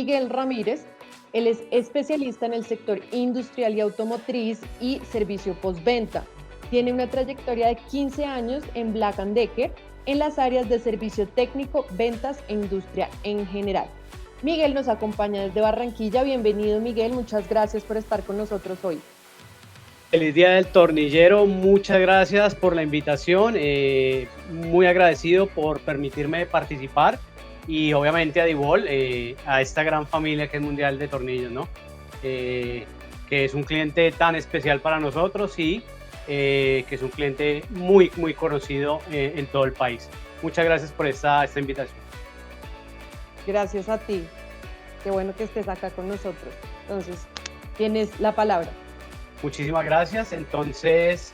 Miguel Ramírez. Él es especialista en el sector industrial y automotriz y servicio postventa. Tiene una trayectoria de 15 años en Black & Decker en las áreas de servicio técnico, ventas e industria en general. Miguel nos acompaña desde Barranquilla. Bienvenido, Miguel. Muchas gracias por estar con nosotros hoy. Feliz Día del Tornillero, muchas gracias por la invitación, muy agradecido por permitirme participar y obviamente a Divol, a esta gran familia que es Mundial de Tornillos, ¿no? Que es un cliente tan especial para nosotros y que es un cliente muy conocido en todo el país. Muchas gracias por esta invitación. Gracias a ti. Qué bueno que estés acá con nosotros. Entonces, tienes la palabra. Muchísimas gracias. Entonces,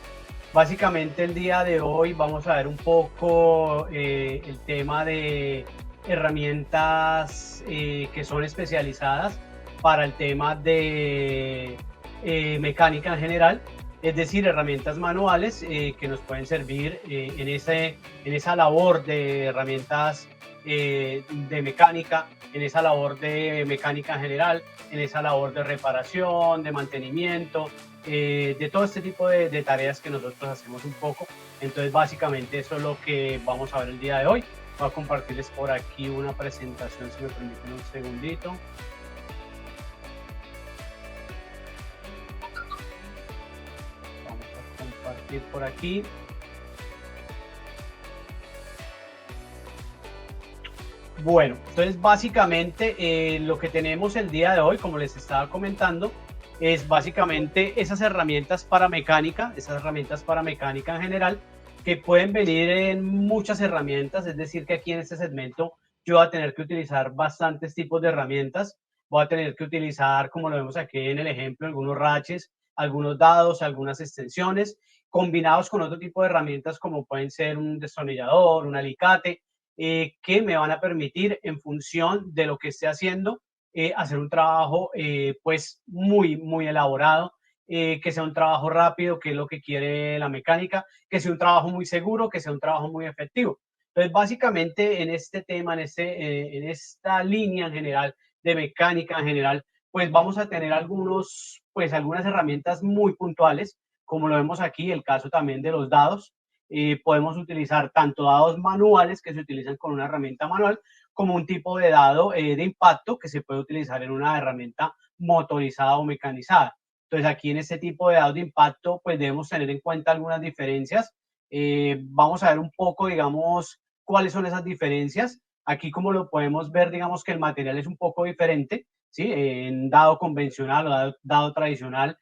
básicamente el día de hoy vamos a ver un poco el tema de herramientas que son especializadas para el tema de mecánica en general, es decir, herramientas manuales que nos pueden servir en esa labor de herramientas de mecánica, en esa labor de mecánica en general, en esa labor de reparación, de mantenimiento, de todo este tipo de tareas que nosotros hacemos un poco. Entonces, básicamente eso es lo que vamos a ver el día de hoy. Voy a compartirles por aquí una presentación, si me permiten un segundito. Vamos a compartir por aquí. Bueno, entonces básicamente lo que tenemos el día de hoy, como les estaba comentando, es básicamente esas herramientas para mecánica en general, que pueden venir en muchas herramientas, es decir, que aquí en este segmento yo voy a tener que utilizar bastantes tipos de herramientas, voy a tener que utilizar, como lo vemos aquí en el ejemplo, algunos raches, algunos dados, algunas extensiones, combinados con otro tipo de herramientas como pueden ser un destornillador, un alicate, que me van a permitir, en función de lo que esté haciendo, hacer un trabajo pues muy elaborado, que sea un trabajo rápido, que es lo que quiere la mecánica, que sea un trabajo muy seguro, que sea un trabajo muy efectivo. Entonces, básicamente en este tema, en esta línea en general de mecánica en general, pues vamos a tener algunas herramientas muy puntuales, como lo vemos aquí, el caso también de los dados. Podemos utilizar tanto dados manuales que se utilizan con una herramienta manual, como un tipo de dado de impacto que se puede utilizar en una herramienta motorizada o mecanizada. Entonces, aquí en este tipo de dados de impacto, pues debemos tener en cuenta algunas diferencias. Vamos a ver un poco, digamos, cuáles son esas diferencias. Aquí, como lo podemos ver, digamos que el material es un poco diferente, ¿sí? En dado convencional o dado tradicional,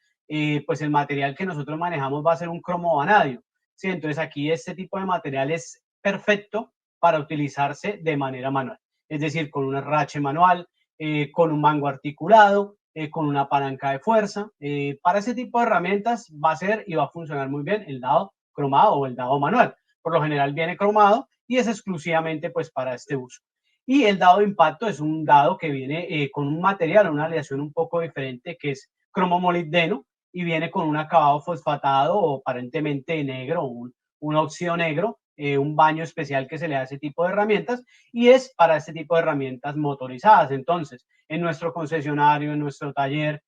pues el material que nosotros manejamos va a ser un cromo vanadio, ¿sí? Entonces, aquí este tipo de material es perfecto para utilizarse de manera manual, es decir, con un herrache manual, con un mango articulado, con una palanca de fuerza. Para ese tipo de herramientas va a ser y va a funcionar muy bien el dado cromado o el dado manual. Por lo general viene cromado y es exclusivamente pues para este uso. Y el dado de impacto es un dado que viene con un material, una aleación un poco diferente, que es cromomolibdeno, y viene con un acabado fosfatado o aparentemente negro, un óxido negro, un baño especial que se le da a ese tipo de herramientas, y es para este tipo de herramientas motorizadas. Entonces, en nuestro concesionario, en nuestro taller,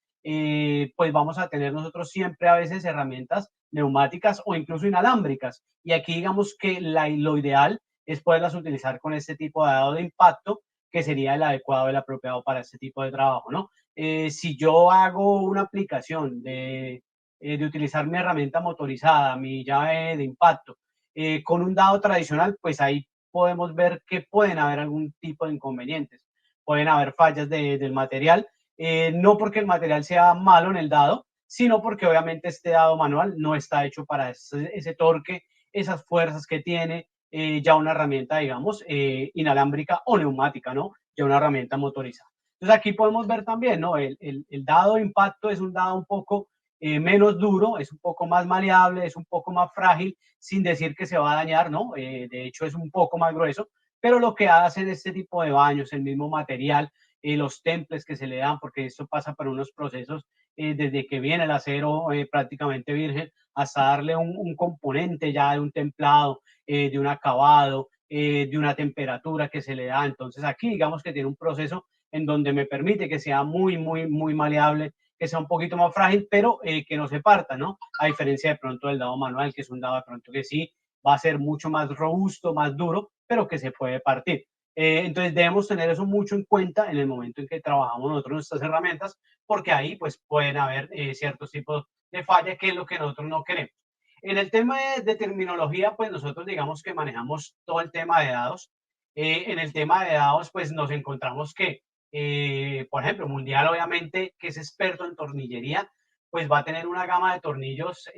pues vamos a tener nosotros siempre a veces herramientas neumáticas o incluso inalámbricas. Y aquí digamos que lo ideal es poderlas utilizar con este tipo de dado de impacto, que sería el adecuado, el apropiado para este tipo de trabajo, ¿no? Si yo hago una aplicación de utilizar mi herramienta motorizada, mi llave de impacto, con un dado tradicional, pues ahí podemos ver que pueden haber algún tipo de inconvenientes, pueden haber fallas del material, no porque el material sea malo en el dado, sino porque obviamente este dado manual no está hecho para ese torque, esas fuerzas que tiene ya una herramienta, digamos, inalámbrica o neumática, ¿no? Ya una herramienta motorizada. Entonces aquí podemos ver también, ¿no? El dado de impacto es un dado un poco menos duro, es un poco más maleable, es un poco más frágil, sin decir que se va a dañar, ¿no? De hecho es un poco más grueso, pero lo que hacen este tipo de baños, el mismo material, los temples que se le dan, porque esto pasa por unos procesos desde que viene el acero prácticamente virgen hasta darle un componente ya de un templado, de un acabado, de una temperatura que se le da. Entonces aquí digamos que tiene un proceso en donde me permite que sea muy maleable, que sea un poquito más frágil, pero que no se parta, ¿no? A diferencia de pronto del dado manual, que es un dado de pronto que sí va a ser mucho más robusto, más duro, pero que se puede partir. Entonces debemos tener eso mucho en cuenta en el momento en que trabajamos nosotros nuestras herramientas, porque ahí pues pueden haber ciertos tipos de falla, que es lo que nosotros no queremos. En el tema de terminología, pues nosotros digamos que manejamos todo el tema de dados. En el tema de dados, pues nos encontramos que, por ejemplo, Mundial, obviamente, que es experto en tornillería, pues va a tener una gama de tornillos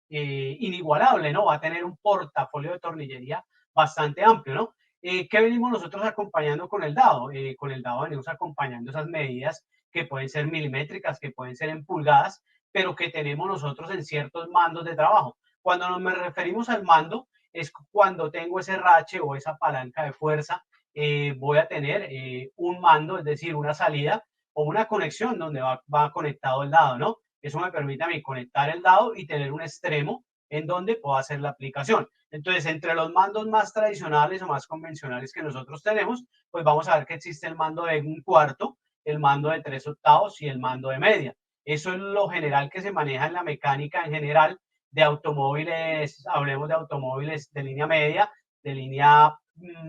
inigualable, ¿no? Va a tener un portafolio de tornillería bastante amplio, ¿no? ¿Qué venimos nosotros acompañando con el dado? Con el dado venimos acompañando esas medidas que pueden ser milimétricas, que pueden ser en pulgadas, pero que tenemos nosotros en ciertos mandos de trabajo. Cuando nos referimos al mando, es cuando tengo ese rache o esa palanca de fuerza, voy a tener un mando, es decir, una salida o una conexión donde va conectado el dado, ¿no? Eso me permite a mí conectar el dado y tener un extremo en donde puedo hacer la aplicación. Entonces, entre los mandos más tradicionales o más convencionales que nosotros tenemos, pues vamos a ver que existe el mando de un cuarto, el mando de 3/8 y el mando de media. Eso es lo general que se maneja en la mecánica en general de automóviles, hablemos de automóviles de línea media, de línea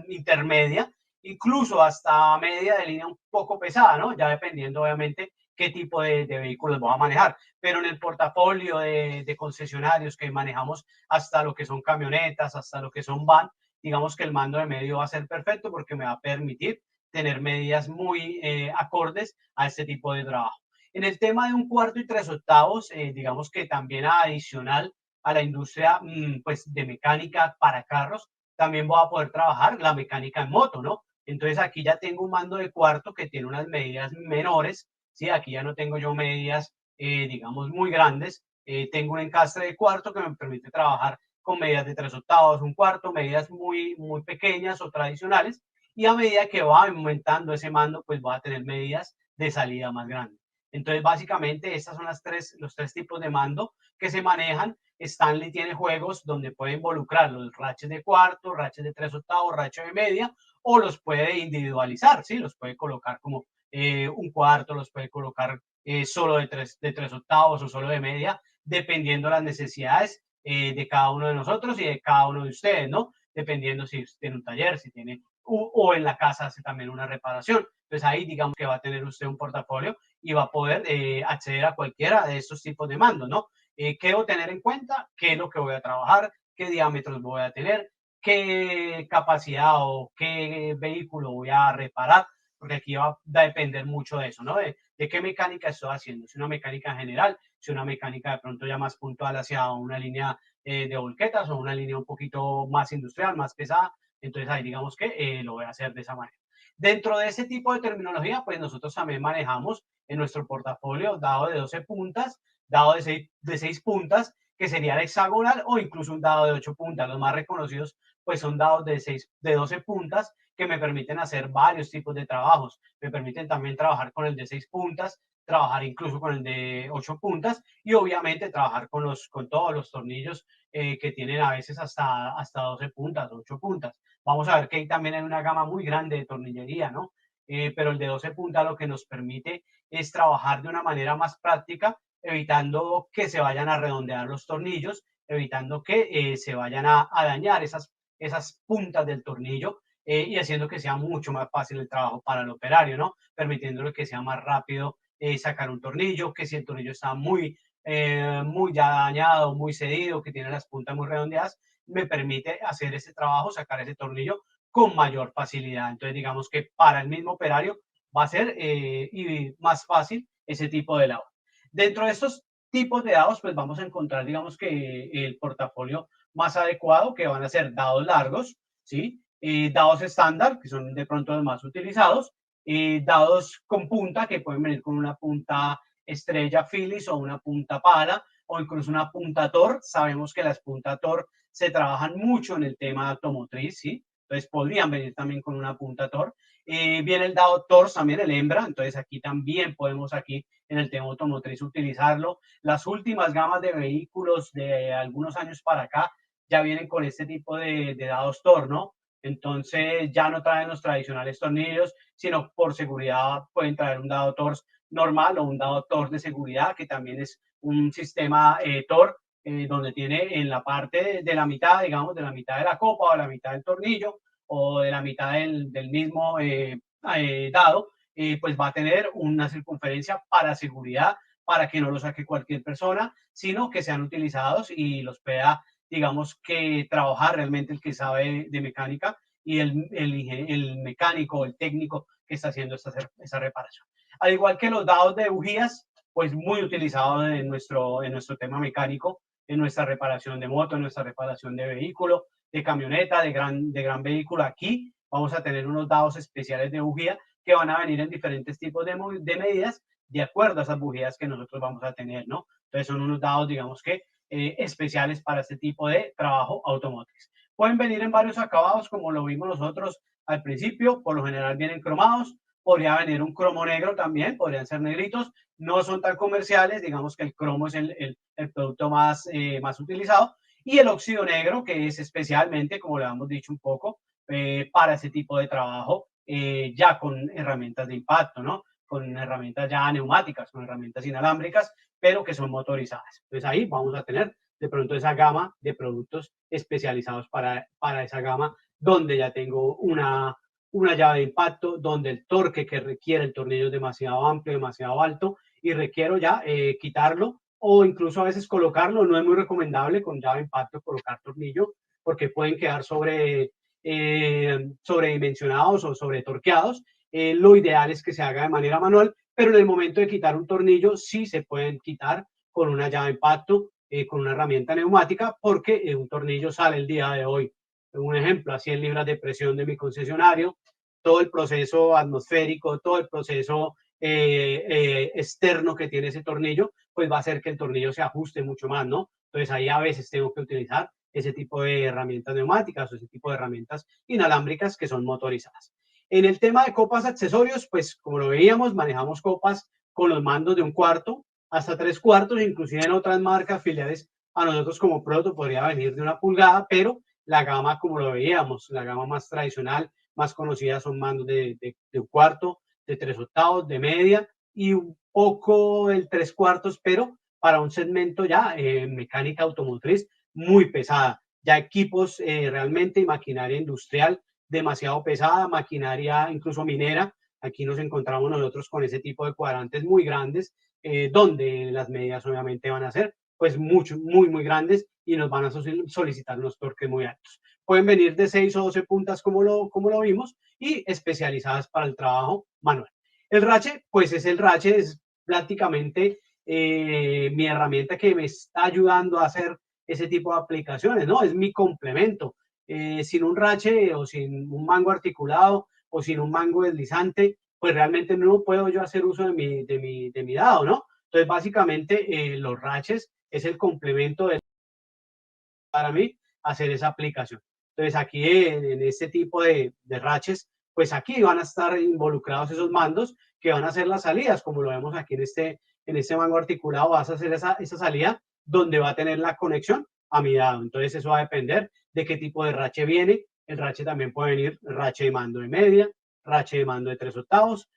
intermedia, incluso hasta media de línea un poco pesada, ¿no? Ya dependiendo obviamente qué tipo de vehículos vamos a manejar. Pero en el portafolio de concesionarios que manejamos hasta lo que son camionetas, hasta lo que son van, digamos que el mando de medio va a ser perfecto porque me va a permitir tener medidas muy acordes a este tipo de trabajo. En el tema de un cuarto y 3/8, digamos que también adicional a la industria pues de mecánica para carros, también voy a poder trabajar la mecánica en moto, ¿no? Entonces aquí ya tengo un mando de cuarto que tiene unas medidas menores, ¿sí? Aquí ya no tengo yo medidas, digamos, muy grandes. Tengo un encastre de cuarto que me permite trabajar con medidas de 3/8, un cuarto, medidas muy pequeñas o tradicionales. Y a medida que va aumentando ese mando, pues va a tener medidas de salida más grandes. Entonces, básicamente, estas son los tres tipos de mando que se manejan. Stanley tiene juegos donde puede involucrar los ratchets de cuarto, ratchets de 3/8, ratchet de media, o los puede individualizar, ¿sí? Los puede colocar como un cuarto, los puede colocar solo de 3/8 o solo de media, dependiendo las necesidades de cada uno de nosotros y de cada uno de ustedes, ¿no? Dependiendo si tiene un taller, si tiene, o en la casa hace también una reparación. Entonces ahí digamos que va a tener usted un portafolio y va a poder acceder a cualquiera de estos tipos de mandos, ¿no? ¿Qué debo tener en cuenta? ¿Qué es lo que voy a trabajar? ¿Qué diámetros voy a tener? ¿Qué capacidad o qué vehículo voy a reparar? Porque aquí va a depender mucho de eso, ¿no? De qué mecánica estoy haciendo, si una mecánica general, si una mecánica de pronto ya más puntual hacia una línea de volquetas o una línea un poquito más industrial, más pesada. Entonces ahí digamos que lo voy a hacer de esa manera. Dentro de ese tipo de terminología, pues nosotros también manejamos en nuestro portafolio dado de 12 puntas, dado de 6 puntas, que sería el hexagonal, o incluso un dado de 8 puntas. Los más reconocidos pues son dados de 12 puntas que me permiten hacer varios tipos de trabajos. Me permiten también trabajar con el de 6 puntas, trabajar incluso con el de 8 puntas y obviamente trabajar con todos los tornillos que tienen a veces hasta 12 puntas, 8 puntas. Vamos a ver que ahí también hay una gama muy grande de tornillería, ¿no? Pero el de 12 puntas lo que nos permite es trabajar de una manera más práctica, evitando que se vayan a redondear los tornillos, evitando que se vayan a dañar esas puntas del tornillo y haciendo que sea mucho más fácil el trabajo para el operario, ¿no? Permitiéndole que sea más rápido sacar un tornillo, que si el tornillo está muy ya dañado, muy cedido, que tiene las puntas muy redondeadas, me permite hacer ese trabajo, sacar ese tornillo con mayor facilidad. Entonces, digamos que para el mismo operario va a ser y más fácil ese tipo de labor. Dentro de estos tipos de dados, pues vamos a encontrar, digamos que el portafolio más adecuado, que van a ser dados largos, ¿sí? Dados estándar, que son de pronto los más utilizados, dados con punta, que pueden venir con una punta estrella Phillips o una punta pala o incluso una punta Tor. Sabemos que las puntas Tor se trabajan mucho en el tema automotriz, ¿sí? Entonces podrían venir también con una punta Tor. Viene el dado Tor, también el hembra, entonces aquí también podemos aquí en el tema automotriz utilizarlo. Las últimas gamas de vehículos de algunos años para acá ya vienen con este tipo de dados Tor, ¿no? Entonces ya no traen los tradicionales tornillos, sino por seguridad pueden traer un dado TORS normal o un dado TORS de seguridad, que también es un sistema TOR, donde tiene en la parte de la mitad, digamos, de la mitad de la copa o la mitad del tornillo o de la mitad del mismo dado, pues va a tener una circunferencia para seguridad, para que no lo saque cualquier persona, sino que sean utilizados y los pueda, digamos, que trabajar realmente el que sabe de mecánica y el mecánico, el técnico que está haciendo esa reparación. Al igual que los dados de bujías, pues muy utilizados en nuestro tema mecánico, en nuestra reparación de moto, en nuestra reparación de vehículo, de camioneta, de gran vehículo. Aquí vamos a tener unos dados especiales de bujía que van a venir en diferentes tipos de medidas de acuerdo a esas bujías que nosotros vamos a tener, ¿no? Entonces son unos dados, digamos que especiales para este tipo de trabajo automotriz. Pueden venir en varios acabados, como lo vimos nosotros al principio, por lo general vienen cromados, podría venir un cromo negro también, podrían ser negritos, no son tan comerciales, digamos que el cromo es el producto más utilizado, y el óxido negro, que es especialmente, como le hemos dicho un poco, para ese tipo de trabajo, ya con herramientas de impacto, ¿no? Con herramientas ya neumáticas, con herramientas inalámbricas, pero que son motorizadas. Entonces ahí vamos a tener de pronto esa gama de productos especializados para esa gama, donde ya tengo una llave de impacto, donde el torque que requiere el tornillo es demasiado amplio, demasiado alto, y requiero ya quitarlo o incluso a veces colocarlo. No es muy recomendable con llave de impacto colocar tornillo, porque pueden quedar sobredimensionados o sobretorqueados. Lo ideal es que se haga de manera manual, pero en el momento de quitar un tornillo sí se pueden quitar con una llave de impacto, con una herramienta neumática, porque un tornillo sale el día de hoy. Un ejemplo, a 100 libras de presión de mi concesionario, todo el proceso atmosférico, todo el proceso externo que tiene ese tornillo, pues va a hacer que el tornillo se ajuste mucho más, ¿no? Entonces ahí a veces tengo que utilizar ese tipo de herramientas neumáticas o ese tipo de herramientas inalámbricas que son motorizadas. En el tema de copas accesorios, pues como lo veíamos, manejamos copas con los mandos de 1/4 hasta 3/4, inclusive en otras marcas filiales a nosotros como Proto podría venir de 1 pulgada, pero la gama, como lo veíamos, la gama más tradicional, más conocida son mandos de 1/4, de 3/8, de media y un poco el 3/4, pero para un segmento ya mecánica automotriz muy pesada, ya equipos realmente y maquinaria industrial demasiado pesada, maquinaria incluso minera. Aquí nos encontramos nosotros con ese tipo de cuadrantes muy grandes, donde las medidas obviamente van a ser pues muy grandes y nos van a solicitar unos torques muy altos. Pueden venir de 6 o 12 puntas como lo vimos y especializadas para el trabajo manual. El rache, pues es el rache, es prácticamente mi herramienta que me está ayudando a hacer ese tipo de aplicaciones, ¿no? Es mi complemento. Sin un rache o sin un mango articulado o sin un mango deslizante, pues realmente no puedo yo hacer uso de mi dado, ¿no? Entonces, básicamente, los raches es el complemento para mí hacer esa aplicación. Entonces, aquí en este tipo de raches, pues aquí van a estar involucrados esos mandos que van a hacer las salidas, como lo vemos aquí en este mango articulado, vas a hacer esa salida donde va a tener la conexión a mi dado. Entonces, eso va a depender de qué tipo de rache viene. El rache también puede venir rache de mando de media, rache de mando de 3/8,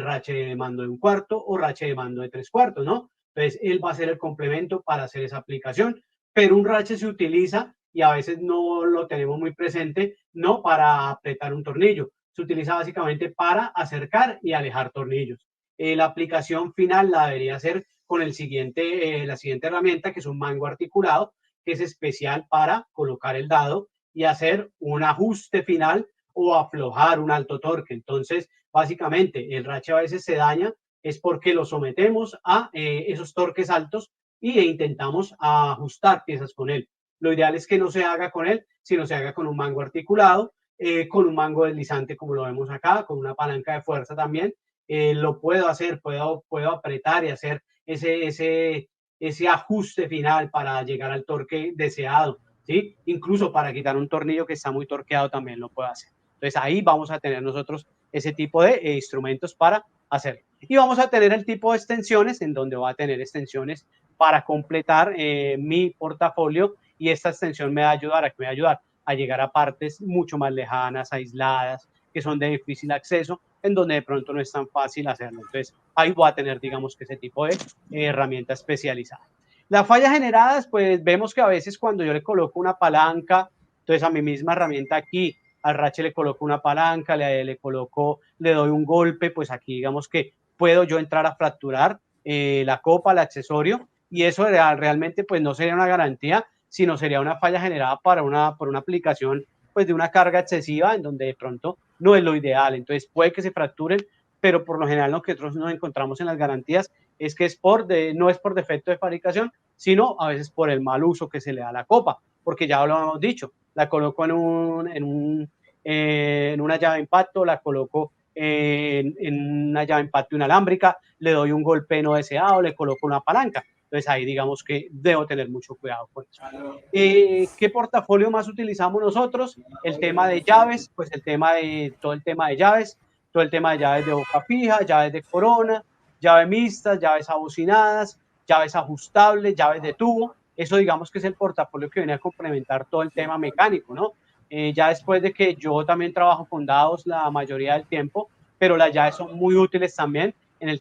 rache de mando de 1/4 o rache de mando de 3/4, ¿no? Entonces, él va a ser el complemento para hacer esa aplicación, pero un rache se utiliza y a veces no lo tenemos muy presente, no para apretar un tornillo, se utiliza básicamente para acercar y alejar tornillos. La aplicación final la debería hacer con la siguiente herramienta, que es un mango articulado, que es especial para colocar el dado y hacer un ajuste final o aflojar un alto torque. Entonces, básicamente, el rache a veces se daña, es porque lo sometemos a esos torques altos e intentamos ajustar piezas con él. Lo ideal es que no se haga con él, sino se haga con un mango articulado, con un mango deslizante como lo vemos acá, con una palanca de fuerza también. Lo puedo hacer, puedo apretar y hacer ese ajuste final para llegar al torque deseado, ¿sí? Incluso para quitar un tornillo que está muy torqueado también lo puedo hacer. Entonces ahí vamos a tener nosotros ese tipo de instrumentos para hacerlo. Y vamos a tener el tipo de extensiones, en donde va a tener extensiones para completar mi portafolio, y esta extensión me va a ayudar a llegar a partes mucho más lejanas, aisladas, que son de difícil acceso, en donde de pronto no es tan fácil hacerlo. Entonces, ahí voy a tener, digamos, que ese tipo de herramienta especializada. Las fallas generadas, pues vemos que a veces cuando yo le coloco una palanca, entonces a mi misma herramienta aquí, al rache le coloco una palanca, le doy un golpe, pues aquí digamos que puedo yo entrar a fracturar la copa, el accesorio, y eso realmente pues no sería una garantía, sino sería una falla generada por una aplicación pues de una carga excesiva en donde de pronto no es lo ideal. Entonces puede que se fracturen, pero por lo general lo que nosotros nos encontramos en las garantías es que no es por defecto de fabricación, sino a veces por el mal uso que se le da a la copa, porque ya lo hemos dicho, la coloco en una llave de impacto, la coloco en una llave de impacto inalámbrica, le doy un golpe no deseado, le coloco una palanca. Entonces ahí digamos que debo tener mucho cuidado con eso. ¿Qué portafolio más utilizamos nosotros? El tema de llaves, pues todo el tema de llaves de boca fija, llaves de corona, llaves mixtas, llaves abocinadas, llaves ajustables, llaves de tubo. Eso digamos que es el portafolio que viene a complementar todo el tema mecánico, ¿no? Ya después de que yo también trabajo con dados la mayoría del tiempo, pero las llaves son muy útiles también en el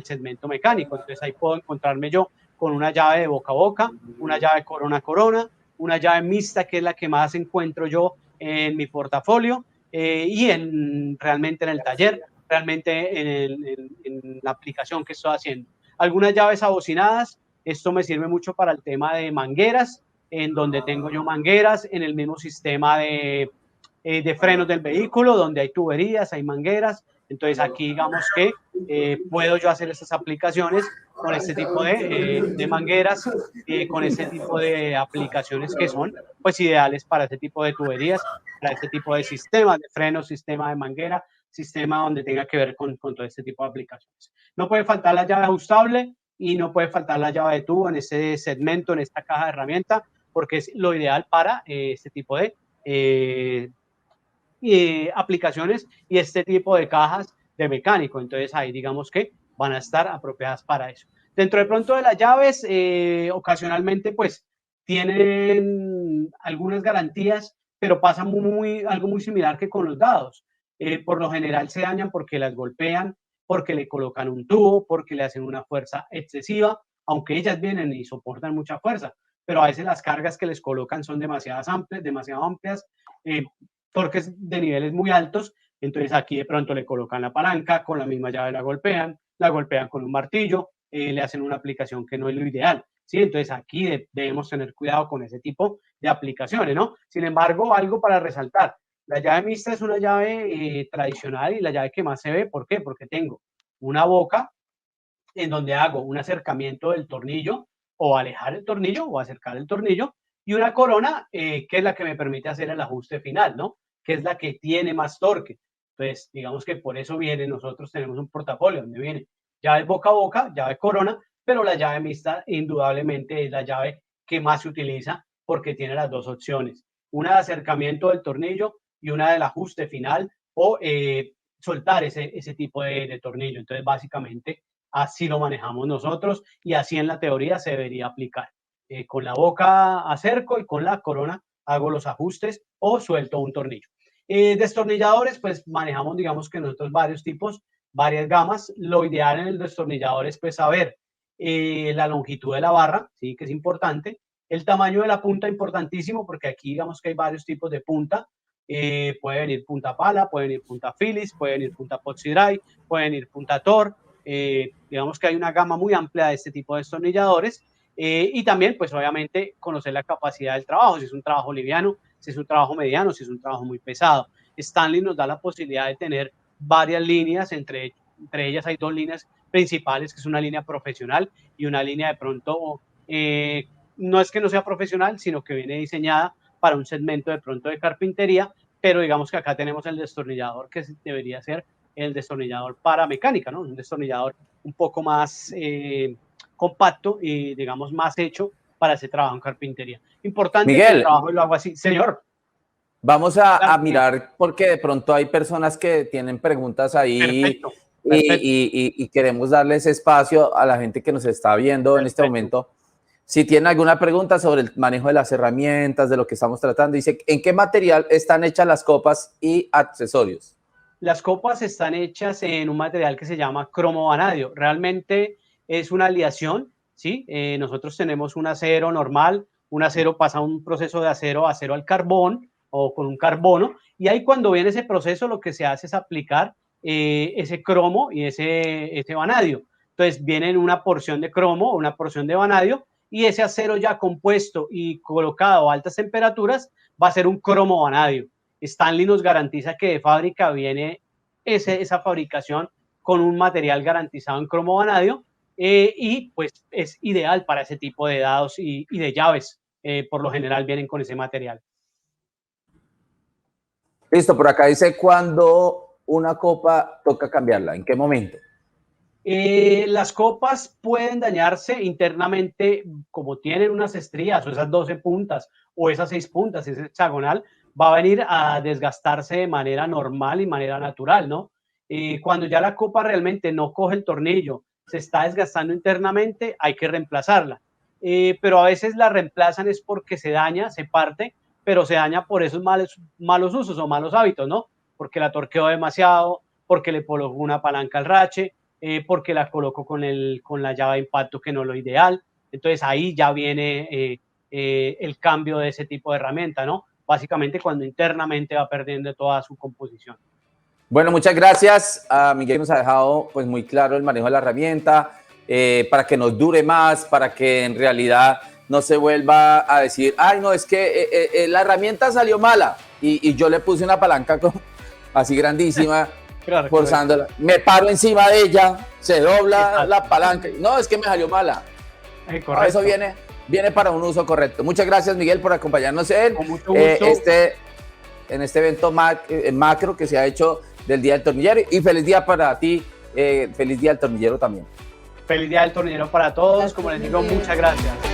segmento mecánico. Entonces ahí puedo encontrarme yo con una llave de boca a boca, una llave corona a corona, una llave mixta, que es la que más encuentro yo en mi portafolio, y realmente en el taller, realmente en la aplicación que estoy haciendo. Algunas llaves abocinadas, esto me sirve mucho para el tema de mangueras, en donde tengo yo mangueras en el mismo sistema de frenos del vehículo, donde hay tuberías, hay mangueras. Entonces aquí digamos que puedo yo hacer estas aplicaciones con este tipo de mangueras, con este tipo de aplicaciones que son pues ideales para este tipo de tuberías, para este tipo de sistemas de frenos, sistema de manguera, sistema donde tenga que ver con todo este tipo de aplicaciones. No puede faltar la llave ajustable y no puede faltar la llave de tubo en este segmento, en esta caja de herramienta, porque es lo ideal para este tipo de aplicaciones y este tipo de cajas de mecánico. Entonces ahí digamos que van a estar apropiadas para eso. Dentro de pronto de las llaves, ocasionalmente pues tienen algunas garantías, pero pasa algo muy similar que con los dados. Por lo general se dañan porque las golpean, porque le colocan un tubo, porque le hacen una fuerza excesiva, aunque ellas vienen y soportan mucha fuerza, pero a veces las cargas que les colocan son demasiado amplias, torques de niveles muy altos. Entonces aquí de pronto le colocan la palanca, con la misma llave la golpean con un martillo, le hacen una aplicación que no es lo ideal, ¿sí? Entonces aquí debemos tener cuidado con ese tipo de aplicaciones, ¿no? Sin embargo, algo para resaltar, la llave mixta es una llave tradicional y la llave que más se ve. ¿Por qué? Porque tengo una boca en donde hago un acercamiento del tornillo, o alejar el tornillo o acercar el tornillo, y una corona que es la que me permite hacer el ajuste final, ¿no? Que es la que tiene más torque. Entonces, digamos que por eso nosotros tenemos un portafolio donde viene llave boca a boca, llave corona, pero la llave mixta indudablemente es la llave que más se utiliza porque tiene las dos opciones, una de acercamiento del tornillo y una del ajuste final, o soltar ese tipo de tornillo. Entonces, básicamente, así lo manejamos nosotros y así en la teoría se debería aplicar. Con la boca acerco y con la corona hago los ajustes o suelto un tornillo. Destornilladores, pues manejamos, digamos que nosotros varios tipos, varias gamas. Lo ideal en el destornillador es pues saber la longitud de la barra, ¿sí? Que es importante. El tamaño de la punta, importantísimo, porque aquí digamos que hay varios tipos de punta. Puede venir punta pala, puede venir punta Phillips, puede venir punta Poxy Dry, puede venir punta Tor. Digamos que hay una gama muy amplia de este tipo de destornilladores, y también pues obviamente conocer la capacidad del trabajo, si es un trabajo liviano, si es un trabajo mediano, si es un trabajo muy pesado. Stanley nos da la posibilidad de tener varias líneas, entre ellas hay dos líneas principales, que es una línea profesional y una línea de pronto, no es que no sea profesional, sino que viene diseñada para un segmento de pronto de carpintería, pero digamos que acá tenemos el destornillador que debería ser el destornillador para mecánica, ¿no? Un destornillador un poco más compacto y, digamos, más hecho para ese trabajo en carpintería. Importante Miguel, que el trabajo lo hago así. Señor. Vamos a mirar, porque de pronto hay personas que tienen preguntas ahí. Perfecto, perfecto. Y queremos darles espacio a la gente que nos está viendo en este momento. Si tienen alguna pregunta sobre el manejo de las herramientas, de lo que estamos tratando, dice, ¿en qué material están hechas las copas y accesorios? Las copas están hechas en un material que se llama cromo vanadio. Realmente es una aleación, ¿sí? Nosotros tenemos un acero normal, un acero pasa un proceso de acero al carbón o con un carbono, y ahí cuando viene ese proceso lo que se hace es aplicar ese cromo y ese vanadio. Entonces viene una porción de cromo, una porción de vanadio, y ese acero ya compuesto y colocado a altas temperaturas va a ser un cromo vanadio. Stanley nos garantiza que de fábrica viene esa fabricación con un material garantizado en cromo vanadio, y pues es ideal para ese tipo de dados y de llaves. Por lo general vienen con ese material. Listo, por acá dice, ¿cuándo una copa toca cambiarla? ¿En qué momento? Las copas pueden dañarse internamente, como tienen unas estrías o esas 12 puntas o esas 6 puntas, ese hexagonal, va a venir a desgastarse de manera normal y manera natural, ¿no? Cuando ya la copa realmente no coge el tornillo, se está desgastando internamente, hay que reemplazarla. Pero a veces la reemplazan es porque se daña, se parte, pero se daña por esos malos usos o malos hábitos, ¿no? Porque la torqueó demasiado, porque le colocó una palanca al rache, porque la colocó con la llave de impacto que no es lo ideal. Entonces ahí ya viene el cambio de ese tipo de herramienta, ¿no? Básicamente cuando internamente va perdiendo toda su composición. Bueno, muchas gracias. Miguel nos ha dejado pues muy claro el manejo de la herramienta, para que nos dure más, para que en realidad no se vuelva a decir, ay, no, es que la herramienta salió mala y yo le puse una palanca así grandísima, claro, forzándola. Me paro encima de ella, se dobla la palanca. No, es que me salió mala. No, eso viene para un uso correcto. Muchas gracias, Miguel, por acompañarnos en este evento macro que se ha hecho del Día del Tornillero, y feliz día para ti, feliz Día del Tornillero también. Feliz Día del Tornillero para todos, como les digo, muchas gracias.